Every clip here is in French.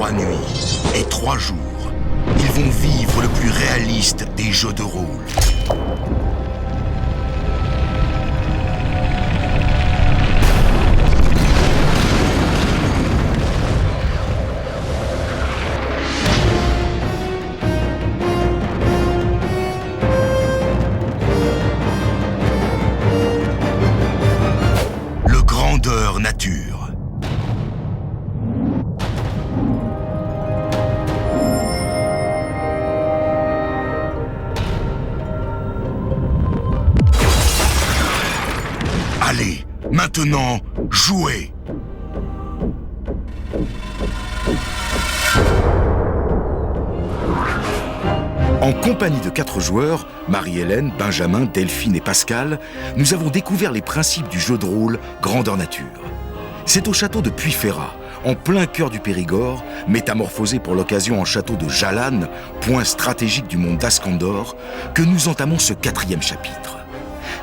3 nuits et 3 jours, ils vont vivre le plus réaliste des jeux de rôle. Le Grandeur Nature. Allez, maintenant, jouez! En compagnie de 4 joueurs, Marie-Hélène, Benjamin, Delphine et Pascal, nous avons découvert les principes du jeu de rôle Grandeur Nature. C'est au château de Puyferrat, en plein cœur du Périgord, métamorphosé pour l'occasion en château de Jalane, point stratégique du monde d'Ascandor, que nous entamons ce 4e chapitre.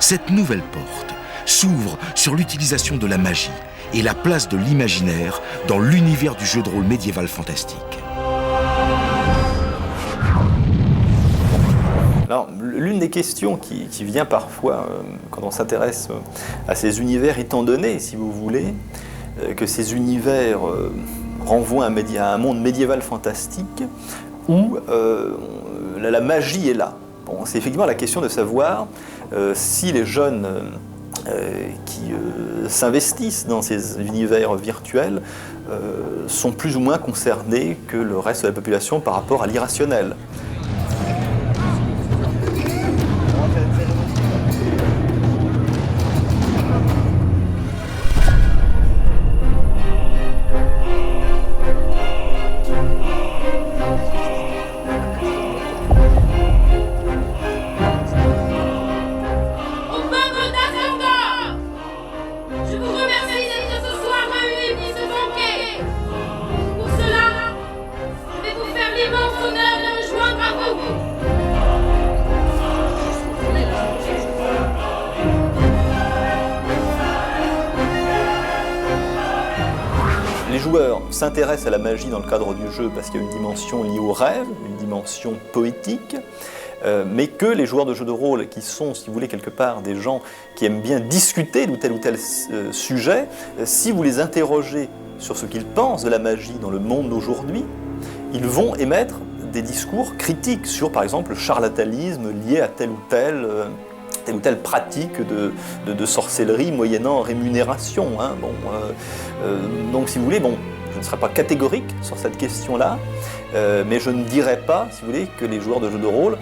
Cette nouvelle porte s'ouvre sur l'utilisation de la magie et la place de l'imaginaire dans l'univers du jeu de rôle médiéval fantastique. Alors, l'une des questions qui vient parfois quand on s'intéresse à ces univers, étant donné, si vous voulez, que ces univers renvoient à un monde médiéval fantastique où la magie est là. Bon, c'est effectivement la question de savoir si les jeunes qui s'investissent dans ces univers virtuels sont plus ou moins concernés que le reste de la population par rapport à l'irrationnel. Les joueurs s'intéressent à la magie dans le cadre du jeu parce qu'il y a une dimension liée au rêve, une dimension poétique, mais que les joueurs de jeux de rôle qui sont, si vous voulez, quelque part des gens qui aiment bien discuter de tel ou tel sujet, si vous les interrogez sur ce qu'ils pensent de la magie dans le monde d'aujourd'hui, ils vont émettre des discours critiques sur, par exemple, le charlatanisme lié à telle ou telle pratique de sorcellerie moyennant rémunération. Hein. Donc, si vous voulez, je ne serai pas catégorique sur cette question-là, mais je ne dirais pas, si vous voulez, que les joueurs de jeux de rôle,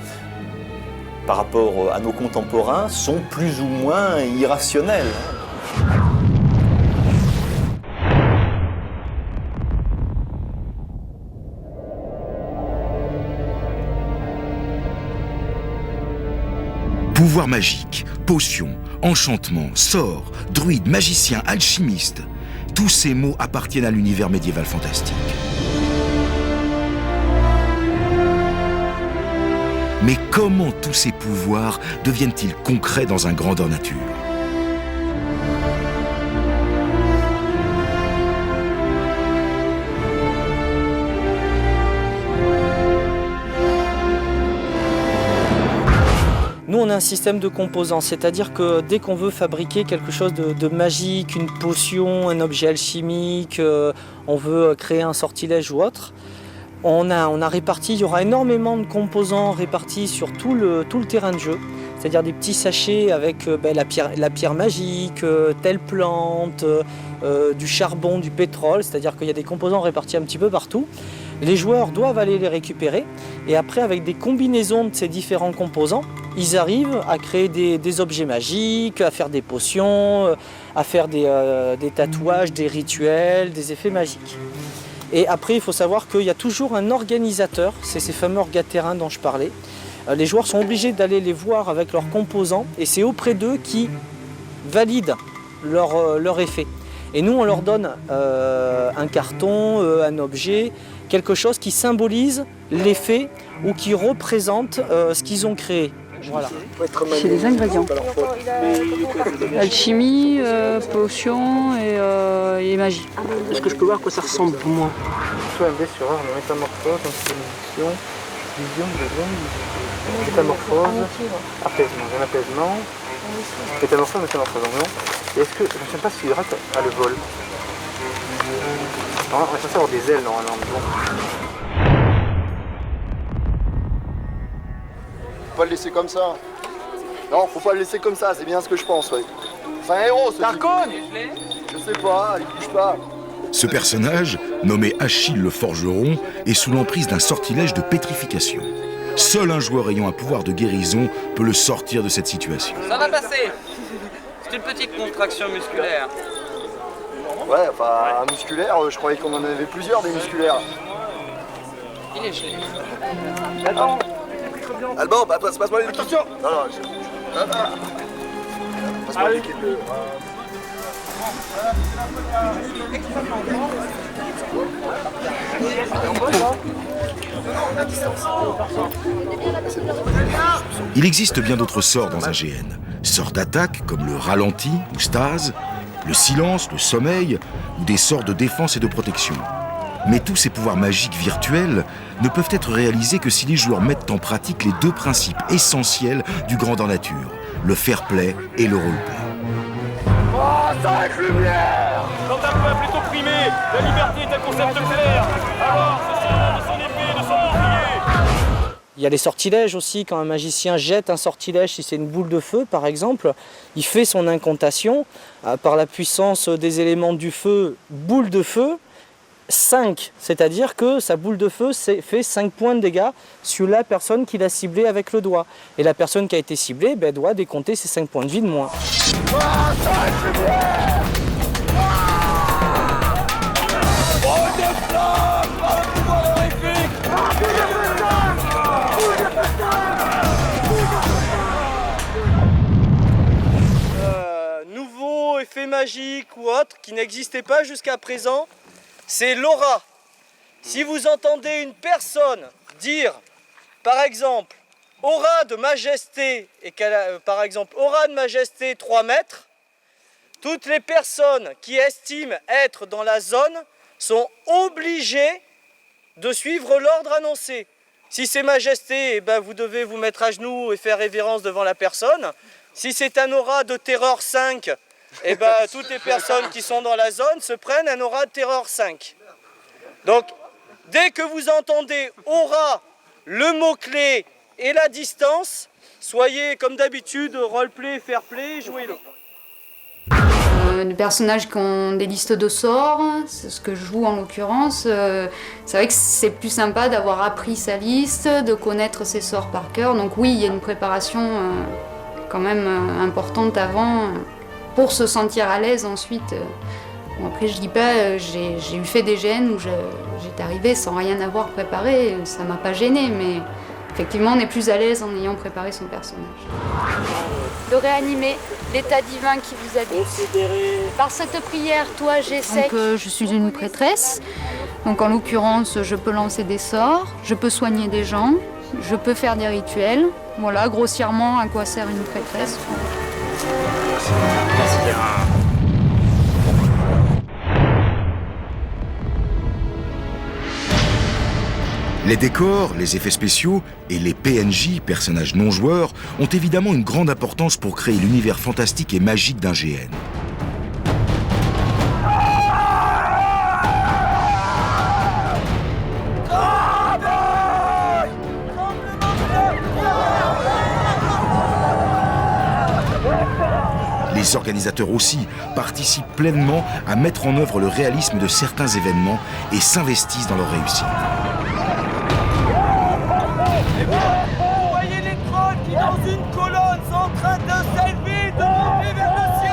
par rapport à nos contemporains, sont plus ou moins irrationnels. Pouvoir magique, potions, enchantements, sorts, druides, magiciens, alchimistes, tous ces mots appartiennent à l'univers médiéval fantastique. Mais comment tous ces pouvoirs deviennent-ils concrets dans un Grandeur Nature ? Nous, on a un système de composants, c'est-à-dire que dès qu'on veut fabriquer quelque chose de magique, une potion, un objet alchimique, on veut créer un sortilège ou autre, on a réparti, il y aura énormément de composants répartis sur tout le terrain de jeu, c'est-à-dire des petits sachets avec la pierre magique, telle plante, du charbon, du pétrole, c'est-à-dire qu'il y a des composants répartis un petit peu partout. Les joueurs doivent aller les récupérer et après, avec des combinaisons de ces différents composants, ils arrivent à créer des objets magiques, à faire des potions, à faire des tatouages, des rituels, des effets magiques. Et après, il faut savoir qu'il y a toujours un organisateur, c'est ces fameux orgaterrains dont je parlais. Les joueurs sont obligés d'aller les voir avec leurs composants et c'est auprès d'eux qui valident leur effet. Et nous, on leur donne un carton, un objet, quelque chose qui symbolise l'effet ou qui représente ce qu'ils ont créé. Voilà. C'est les ingrédients. Alchimie, potion et magie. Est-ce que je peux voir à quoi ça ressemble pour moi? Soit un dé sur arme, métamorphose, anticonnexion, vision, métamorphose, apaisement, un apaisement, métamorphose, non. Et est-ce que, je ne sais pas s'il y aura le vol. On est censé avoir des ailes normalement, mais bon. Faut pas le laisser comme ça. Non, faut pas le laisser comme ça, c'est bien ce que je pense, ouais. C'est un héros, ce type. Je sais pas, il bouge pas. Ce personnage, nommé Achille le Forgeron, est sous l'emprise d'un sortilège de pétrification. Seul un joueur ayant un pouvoir de guérison peut le sortir de cette situation. Ça va passer. C'est une petite contraction musculaire. Ouais, enfin, un musculaire, je croyais qu'on en avait plusieurs des musculaires. Il est gelé. Alban, bah, passe-moi les liquides. Attention. Non, passe-moi les liquides. Il existe bien d'autres sorts dans AGN. Sorts d'attaque comme le ralenti ou stase, le silence, le sommeil ou des sorts de défense et de protection. Mais tous ces pouvoirs magiques virtuels ne peuvent être réalisés que si les joueurs mettent en pratique les deux principes essentiels du grandeur nature, le fair play et le roleplay. Quand un peuple est opprimé, la liberté est un concept clair. Alors, c'est ça, de son épée, de son bouclier. Il y a les sortilèges aussi, quand un magicien jette un sortilège, si c'est une boule de feu par exemple, il fait son incantation, par la puissance des éléments du feu, boule de feu, 5, c'est-à-dire que sa boule de feu fait 5 points de dégâts sur la personne qu'il a ciblée avec le doigt. Et la personne qui a été ciblée doit décompter ses 5 points de vie de moins. Nouveau effet magique ou autre qui n'existait pas jusqu'à présent, c'est l'aura. Si vous entendez une personne dire, par exemple, aura de majesté, et qu'elle a, par exemple, aura de majesté 3 mètres, toutes les personnes qui estiment être dans la zone sont obligées de suivre l'ordre annoncé. Si c'est majesté, vous devez vous mettre à genoux et faire révérence devant la personne. Si c'est un aura de terreur 5, toutes les personnes qui sont dans la zone se prennent un aura de terreur 5. Donc, dès que vous entendez aura, le mot-clé et la distance, soyez comme d'habitude, roleplay, fair play, jouez-le. Des personnages qui ont des listes de sorts, c'est ce que je joue en l'occurrence. C'est vrai que c'est plus sympa d'avoir appris sa liste, de connaître ses sorts par cœur. Donc oui, il y a une préparation quand même importante avant pour se sentir à l'aise ensuite. Bon, après, je dis pas, j'ai eu fait des GN où j'étais arrivée sans rien avoir préparé, ça m'a pas gênée, mais effectivement, on est plus à l'aise en ayant préparé son personnage. De réanimer l'état divin qui vous habite. Par cette prière, toi, j'essaie. Donc, je suis une prêtresse, donc en l'occurrence, je peux lancer des sorts, je peux soigner des gens, je peux faire des rituels. Voilà, grossièrement, à quoi sert une prêtresse. Les décors, les effets spéciaux et les PNJ, personnages non joueurs, ont évidemment une grande importance pour créer l'univers fantastique et magique d'un GN. Les organisateurs aussi participent pleinement à mettre en œuvre le réalisme de certains événements et s'investissent dans leur réussite. Vous voyez les trolls qui dans une colonne sont en train de s'élever, de monter vers le ciel.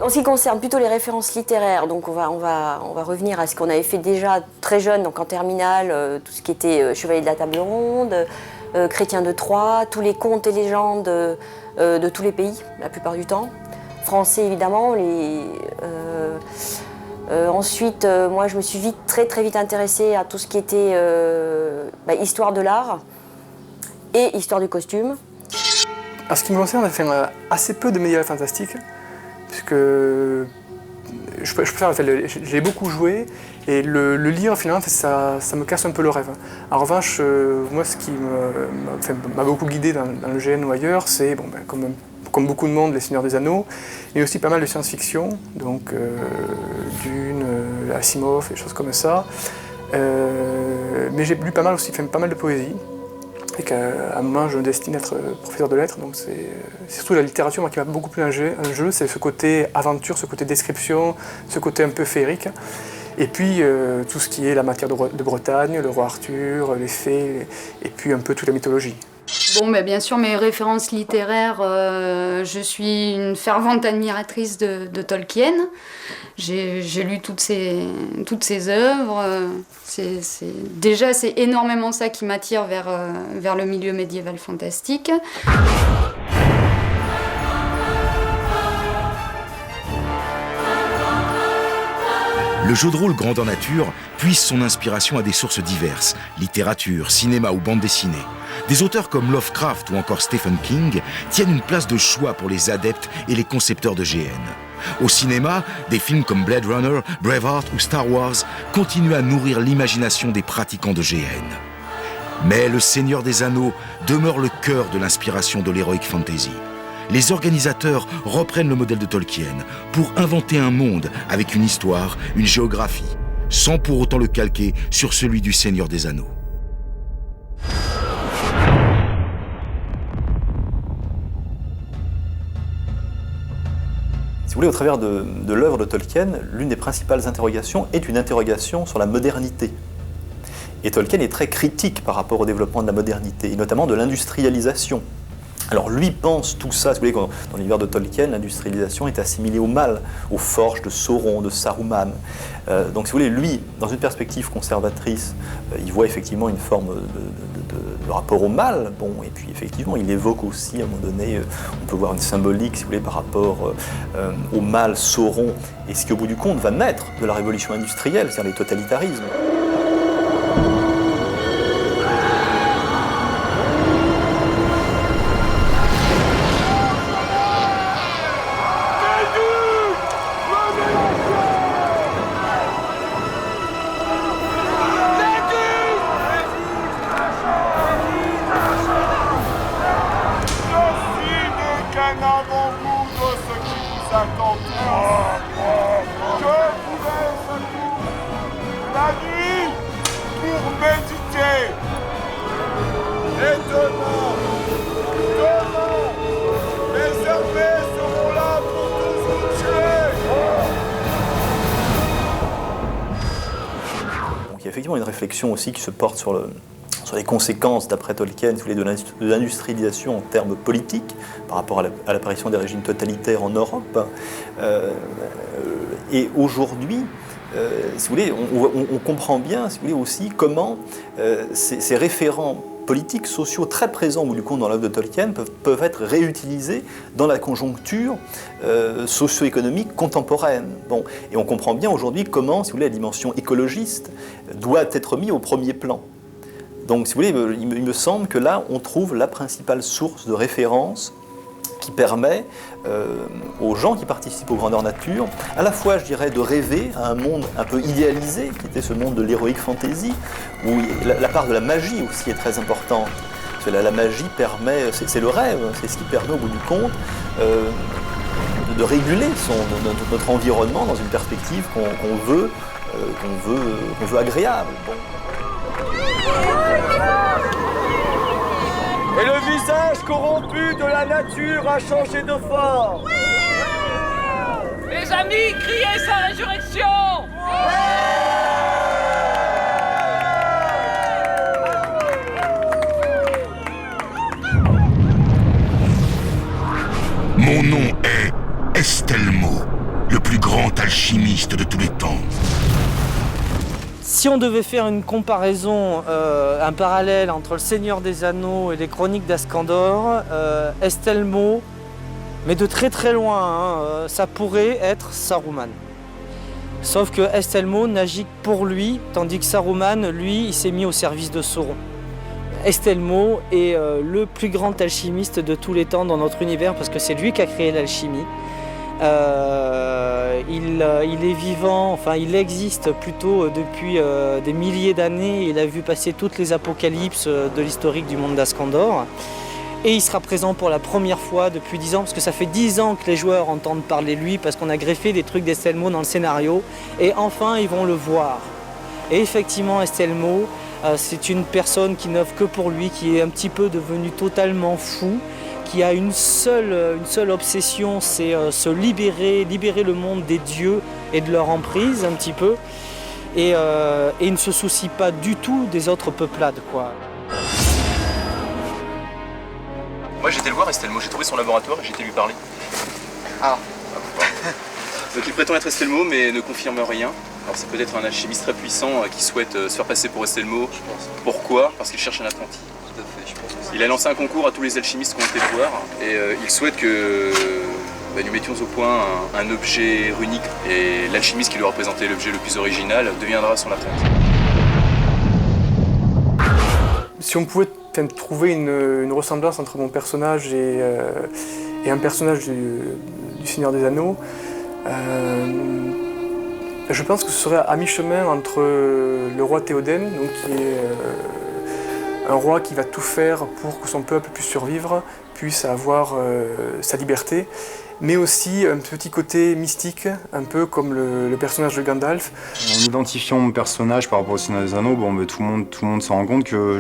En ce qui concerne plutôt les références littéraires, donc on va revenir à ce qu'on avait fait déjà très jeune, donc en terminale, tout ce qui était Chevalier de la Table Ronde, Chrétien de Troyes, tous les contes et légendes de tous les pays, la plupart du temps. français évidemment. Ensuite, moi je me suis très vite intéressée à tout ce qui était histoire de l'art et histoire du costume. En ce qui me concerne, j'ai fait assez peu de médiéval fantastique, puisque j'ai beaucoup joué, et le lire finalement ça me casse un peu le rêve. En revanche, moi ce qui m'a beaucoup guidé dans le GN ou ailleurs, c'est comme beaucoup de monde, Les Seigneurs des Anneaux, mais aussi pas mal de science-fiction, donc Dune, Asimov, des choses comme ça. Mais j'ai lu pas mal aussi, fait pas mal de poésie. Et qu'à un moment, je me destine à être professeur de lettres, donc c'est surtout la littérature moi, qui m'a beaucoup plu en jeu, c'est ce côté aventure, ce côté description, ce côté un peu féerique. Et puis tout ce qui est la matière de Bretagne, le roi Arthur, les fées, et puis un peu toute la mythologie. Bon, bien sûr, mes références littéraires, je suis une fervente admiratrice de Tolkien. J'ai lu toutes ses œuvres. C'est énormément ça qui m'attire vers le milieu médiéval fantastique. Le jeu de rôle grandeur nature puise son inspiration à des sources diverses, littérature, cinéma ou bande dessinée. Des auteurs comme Lovecraft ou encore Stephen King tiennent une place de choix pour les adeptes et les concepteurs de GN. Au cinéma, des films comme Blade Runner, Braveheart ou Star Wars continuent à nourrir l'imagination des pratiquants de GN. Mais le Seigneur des Anneaux demeure le cœur de l'inspiration de l'heroic fantasy. Les organisateurs reprennent le modèle de Tolkien pour inventer un monde avec une histoire, une géographie, sans pour autant le calquer sur celui du Seigneur des Anneaux. Si vous voulez, au travers de l'œuvre de Tolkien, l'une des principales interrogations est une interrogation sur la modernité. Et Tolkien est très critique par rapport au développement de la modernité, et notamment de l'industrialisation. Alors lui pense tout ça, si vous voulez, dans l'univers de Tolkien, l'industrialisation est assimilée au mal, aux forges de Sauron, de Saruman. Donc si vous voulez, lui, dans une perspective conservatrice, il voit effectivement une forme de rapport au mal. Bon, et puis effectivement, il évoque aussi, à un moment donné, on peut voir une symbolique, si vous voulez, par rapport au mal, Sauron, et ce qui, au bout du compte, va naître de la révolution industrielle, c'est-à-dire les totalitarismes. Une réflexion aussi qui se porte sur les conséquences, d'après Tolkien, si vous voulez, de l'industrialisation en termes politiques par rapport à l'apparition des régimes totalitaires en Europe. Et aujourd'hui, si vous voulez, on comprend bien, si vous voulez, aussi comment ces référents politiques, sociaux très présents au bout du compte dans l'œuvre de Tolkien peuvent être réutilisés dans la conjoncture socio-économique contemporaine. Bon, et on comprend bien aujourd'hui comment, si vous voulez, la dimension écologiste doit être mise au premier plan. Donc, si vous voulez, il me semble que là, on trouve la principale source de référence qui permet aux gens qui participent aux grandeurs nature, à la fois, je dirais, de rêver à un monde un peu idéalisé, qui était ce monde de l'heroic fantasy, où la part de la magie aussi est très importante. Parce que la magie permet, c'est le rêve, c'est ce qui permet au bout du compte de réguler notre environnement dans une perspective qu'on veut agréable. Bon. Et le visage corrompu de la nature a changé de forme. Les amis, criez sa résurrection. Mon nom est Estelmo, le plus grand alchimiste de tous les temps. Si on devait faire une comparaison, un parallèle entre le Seigneur des Anneaux et les Chroniques d'Ascandor, Estelmo Mais de très très loin, hein, ça pourrait être Saruman. Sauf que Estelmo n'agit que pour lui, tandis que Saruman, lui, il s'est mis au service de Sauron. Estelmo est le plus grand alchimiste de tous les temps dans notre univers parce que c'est lui qui a créé l'alchimie. Il est vivant, enfin il existe plutôt depuis des milliers d'années. Il a vu passer toutes les apocalypses de l'historique du monde d'Askandor. Et il sera présent pour la première fois depuis 10 ans, parce que ça fait 10 ans que les joueurs entendent parler de lui, parce qu'on a greffé des trucs d'Estelmo dans le scénario. Et enfin, ils vont le voir. Et effectivement, Estelmo, c'est une personne qui n'œuvre que pour lui, qui est un petit peu devenu totalement fou, qui a une seule obsession, c'est se libérer le monde des dieux et de leur emprise un petit peu. Et il ne se soucie pas du tout des autres peuplades, quoi. Moi j'étais le voir Estelmo, j'ai trouvé son laboratoire et j'étais lui parler. Ah. Donc il prétend être Estelmo mais ne confirme rien. Alors c'est peut-être un alchimiste très puissant qui souhaite se faire passer pour Estelmo. Pourquoi? Parce qu'il cherche un apprenti. Tout à fait, je pense que il a lancé un concours à tous les alchimistes qui ont été le voir et il souhaite que nous mettions au point un objet runique et l'alchimiste qui lui représentait l'objet le plus original deviendra son apprenti. Si on pouvait trouver une ressemblance entre mon personnage et un personnage du Seigneur des Anneaux, je pense que ce serait à mi-chemin entre le roi Théoden, donc qui est un roi qui va tout faire pour que son peuple puisse survivre, puisse avoir sa liberté, mais aussi un petit côté mystique, un peu comme le personnage de Gandalf. En identifiant mon personnage par rapport au Seigneur des Anneaux, tout le monde s'en rend compte que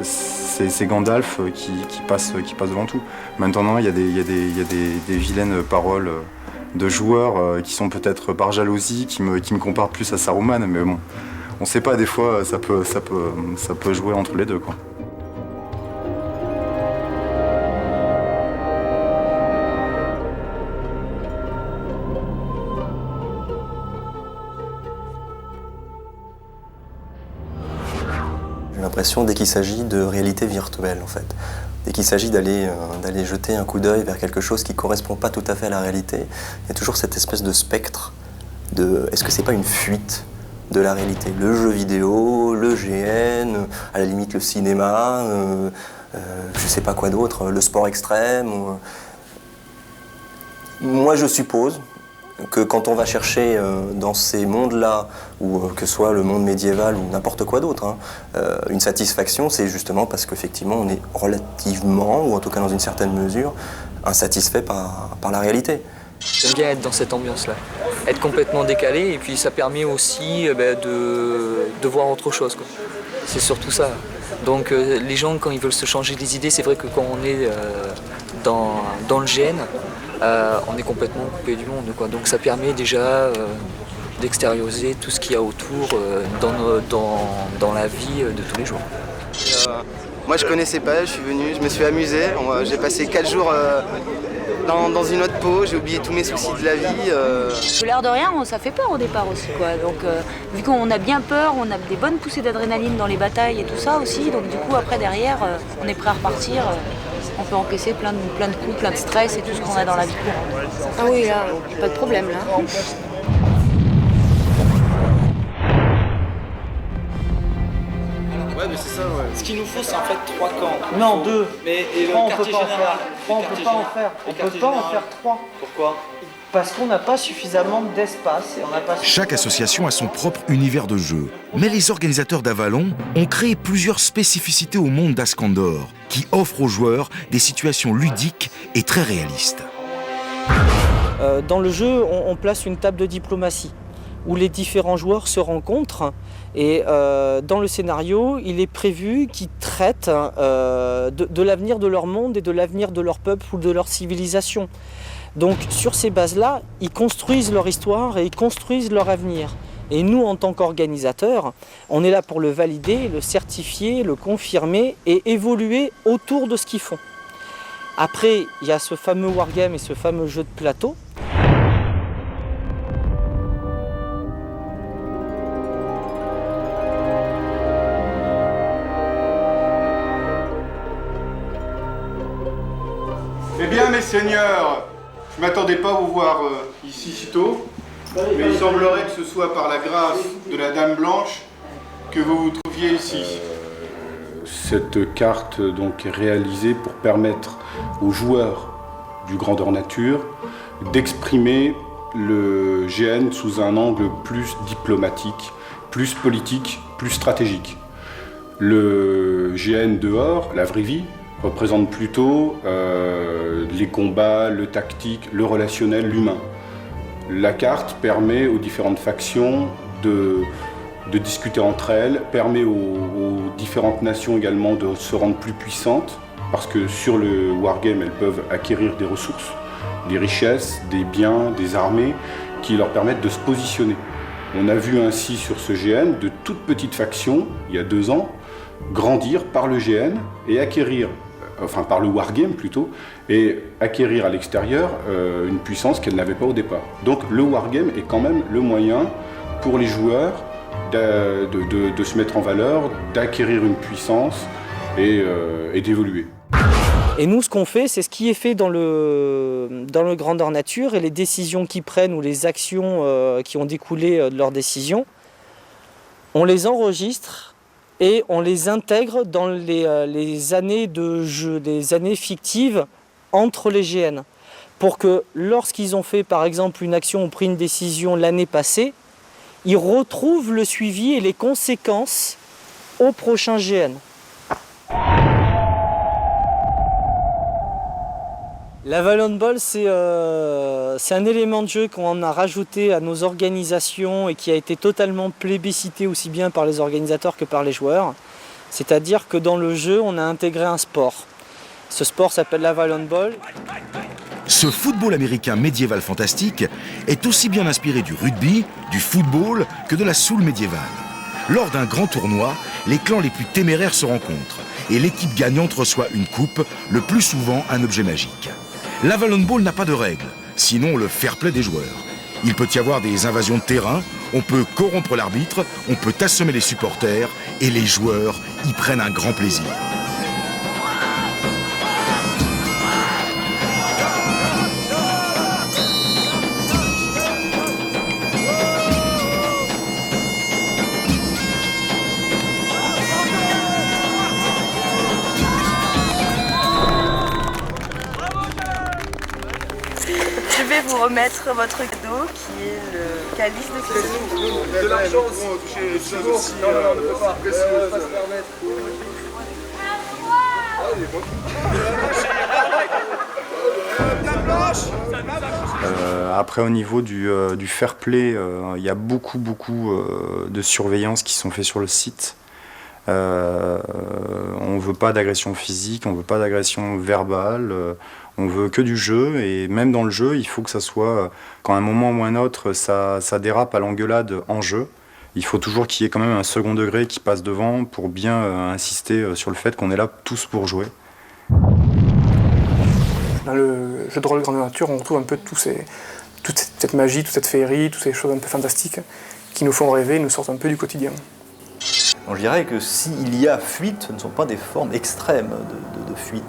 c'est Gandalf qui passe devant tout. Maintenant, il y a des vilaines paroles de joueurs qui sont peut-être par jalousie, qui me comparent plus à Saruman, mais bon, on sait pas, des fois ça peut jouer entre les deux, quoi. J'ai l'impression dès qu'il s'agit de réalité virtuelle en fait. Dès qu'il s'agit d'aller jeter un coup d'œil vers quelque chose qui ne correspond pas tout à fait à la réalité, il y a toujours cette espèce de spectre de est-ce que c'est pas une fuite de la réalité? Le jeu vidéo, le GN, à la limite le cinéma, je sais pas quoi d'autre, le sport extrême. Moi je suppose que quand on va chercher dans ces mondes-là, ou que ce soit le monde médiéval ou n'importe quoi d'autre, une satisfaction, c'est justement parce qu'effectivement on est relativement, ou en tout cas dans une certaine mesure, insatisfait par la réalité. J'aime bien être dans cette ambiance-là, être complètement décalé, et puis ça permet aussi de voir autre chose, quoi. C'est surtout ça. Donc les gens, quand ils veulent se changer des idées, c'est vrai que quand on est dans le GN, on est complètement coupé du monde, quoi. Donc ça permet déjà d'extérioriser tout ce qu'il y a autour dans la vie de tous les jours. Moi je connaissais pas, je suis venu, je me suis amusé. J'ai passé 4 jours dans une autre peau, j'ai oublié tous mes soucis de la vie. L'air de rien, ça fait peur au départ aussi, quoi. Donc vu qu'on a bien peur, on a des bonnes poussées d'adrénaline dans les batailles et tout ça aussi. Donc du coup après derrière, on est prêt à repartir. On peut encaisser plein de coups, plein de stress et tout ce qu'on a dans la vie courante. Ah oui, là, il n'y a pas de problème, là. Ouais, mais c'est ça, ouais. Ce qu'il nous faut, c'est en fait 3 camps. Non, 2. Mais et Trois, le on peut quartier pas en général. faire. Trois, on peut pas en faire. On peut pas en faire 3. Pourquoi? Parce qu'on n'a pas suffisamment d'espace et on n'a pas. Chaque association a son propre univers de jeu. Mais les organisateurs d'Avalon ont créé plusieurs spécificités au monde d'Askandor qui offrent aux joueurs des situations ludiques et très réalistes. Dans le jeu, on place une table de diplomatie où les différents joueurs se rencontrent. Et dans le scénario, il est prévu qu'ils traitent de l'avenir de leur monde et de l'avenir de leur peuple ou de leur civilisation. Donc sur ces bases-là, ils construisent leur histoire et ils construisent leur avenir. Et nous, en tant qu'organisateurs, on est là pour le valider, le certifier, le confirmer et évoluer autour de ce qu'ils font. Après, il y a ce fameux wargame et ce fameux jeu de plateau. Eh bien, mes seigneurs, je ne m'attendais pas à vous voir ici si tôt, mais il semblerait que ce soit par la grâce de la Dame Blanche que vous vous trouviez ici. Cette carte donc, est réalisée pour permettre aux joueurs du Grandeur Nature d'exprimer le GN sous un angle plus diplomatique, plus politique, plus stratégique. Le GN dehors, la vraie vie, représente plutôt les combats, le tactique, le relationnel, l'humain. La carte permet aux différentes factions de discuter entre elles, permet aux différentes nations également de se rendre plus puissantes, parce que sur le wargame, elles peuvent acquérir des ressources, des richesses, des biens, des armées, qui leur permettent de se positionner. On a vu ainsi sur ce GN de toutes petites factions, il y a 2 ans, grandir par le GN et acquérir, enfin par le wargame plutôt, et acquérir à l'extérieur une puissance qu'elles n'avaient pas au départ. Donc le wargame est quand même le moyen pour les joueurs de se mettre en valeur, d'acquérir une puissance et d'évoluer. Et nous, ce qu'on fait, c'est ce qui est fait dans le Grandeur Nature et les décisions qu'ils prennent ou les actions qui ont découlé de leurs décisions, on les enregistre et on les intègre dans les années de jeu, des années fictives entre les GN. Pour que lorsqu'ils ont fait par exemple une action ou pris une décision l'année passée, ils retrouvent le suivi et les conséquences au prochain GN. L'Avalon Ball, c'est un élément de jeu qu'on a rajouté à nos organisations et qui a été totalement plébiscité aussi bien par les organisateurs que par les joueurs. C'est-à-dire que dans le jeu, on a intégré un sport. Ce sport s'appelle l'Avalon Ball. Ce football américain médiéval fantastique est aussi bien inspiré du rugby, du football que de la soule médiévale. Lors d'un grand tournoi, les clans les plus téméraires se rencontrent et l'équipe gagnante reçoit une coupe, le plus souvent un objet magique. L'Avalon Ball n'a pas de règles, sinon le fair play des joueurs. Il peut y avoir des invasions de terrain, on peut corrompre l'arbitre, on peut assommer les supporters et les joueurs y prennent un grand plaisir. Je vais vous remettre votre cadeau qui est le calice de Céline. De l'argent aussi. Non, on ne peut pas. On ne peut pas se permettre. Après, au niveau du fair play, il y a beaucoup de surveillance qui sont faits sur le site. On ne veut pas d'agression physique, on ne veut pas d'agression verbale, on veut que du jeu, et même dans le jeu, il faut que ça soit, quand à un moment ou un autre, ça dérape à l'engueulade en jeu, il faut toujours qu'il y ait quand même un second degré qui passe devant pour bien insister sur le fait qu'on est là tous pour jouer. Dans le jeu de rôle Grandeur Nature, on retrouve un peu toute cette magie, toute cette féerie, toutes ces choses un peu fantastiques qui nous font rêver, nous sortent un peu du quotidien. Je dirais que s'il y a fuite, ce ne sont pas des formes extrêmes de fuite.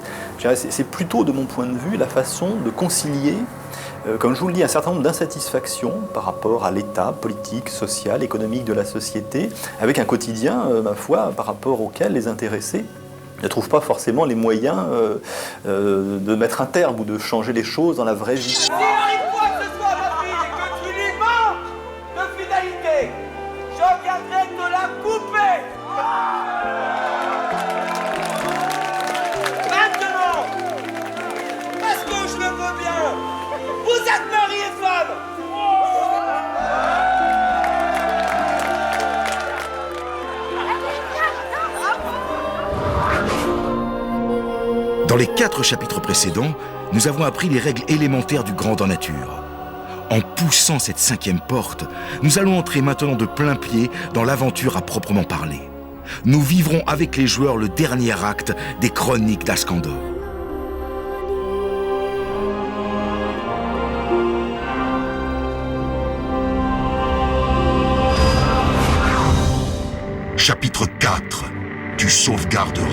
C'est plutôt, de mon point de vue, la façon de concilier, comme je vous le dis, un certain nombre d'insatisfactions par rapport à l'état politique, social, économique de la société, avec un quotidien, ma foi, par rapport auquel les intéressés ne trouvent pas forcément les moyens de mettre un terme ou de changer les choses dans la vraie vie. Si une fois que ce soit ma fille et que tu lui mens de fidélité, je viendrai te la couper. Maintenant, parce que je le veux bien, vous êtes mari et femme. Dans les 4 chapitres précédents, nous avons appris les règles élémentaires du Grandeur Nature. En poussant cette 5e porte, nous allons entrer maintenant de plein pied dans l'aventure à proprement parler. Nous vivrons avec les joueurs le dernier acte des Chroniques d'Askandor. Chapitre 4. Tu sauvegarderas.